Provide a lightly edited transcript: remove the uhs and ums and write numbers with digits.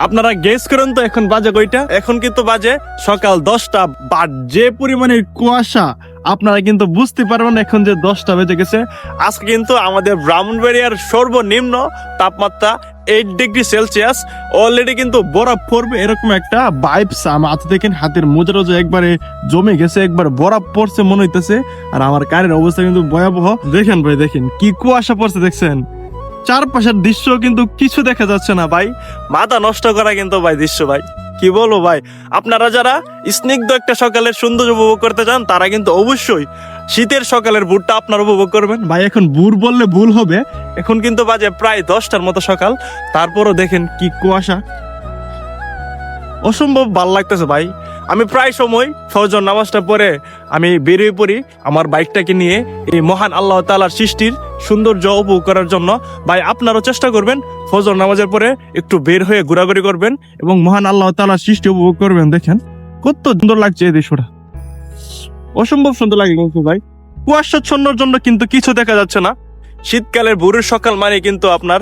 আপনারা গেস করেন তো এখন বাজে কয়টা? এখন কিন্তু বাজে সকাল 10টা। বাট যে পরিমাণে কুয়াশা আপনারা কিন্তু বুঝতে পারবেন এখন যে 10টা বেজে গেছে। আজকে কিন্তু আমাদের ব্রাহ্মণবাড়িয়ার সর্বনিম্ন তাপমাত্রা 8°C। অলরেডি কিন্তু বরফ পড়বে এরকম একটা ভাইবস আমার হাতে দেখেন, হাতের মোজারোজা একবারে জমে গেছে, একবার বরফ পড়ছে মনে হইতেছে। আর আমার কারের অবস্থা কিন্তু ভয়াবহ। দেখেন ভাই, দেখেন কি কুয়াশা পড়ছে, দেখছেন চারপাশের দৃশ্য কিন্তু কিছু দেখা যাচ্ছে না ভাই। মাথা নষ্ট করা কিন্তু ভাই দৃশ্য ভাই, কি বলবো ভাই। আপনারা যারা স্নিগ্ধ একটা সকালের সৌন্দর্য উপভোগ করতে চান তারা কিন্তু অবশ্যই শীতের সকালের ভোরটা আপনারা উপভোগ করবেন ভাই। এখন ভোর বললে ভুল হবে, এখন কিন্তু বাজে প্রায় 10টার মতো সকাল। তারপরও দেখেন কি কুয়াশা, অসম্ভব ভাল লাগতেছে ভাই। আমি প্রায় সময় ফজর নামাজটা পরে আমি বেরিয়ে পড়ি আমার বাইকটাকে নিয়ে এই মহান আল্লাহ তাআলার সৃষ্টির সৌন্দর্য উপভোগ করার জন্য। ভাই আপনারাও চেষ্টা করবেন ফজর নামাজের পরে একটু বের হয়ে ঘোরাঘুরি করবেন এবং মহান আল্লাহ তাআলার সৃষ্টি উপভোগ করবেন। দেখেন কত সুন্দর লাগছে এই দৃশ্যটা, অসম্ভব সুন্দর লাগে কিন্তু ভাই। কুয়াশাচ্ছন্নর জন্য কিন্তু কিছু দেখা যাচ্ছে না। শীতকালের ভোরের সকাল মানে কিন্তু আপনার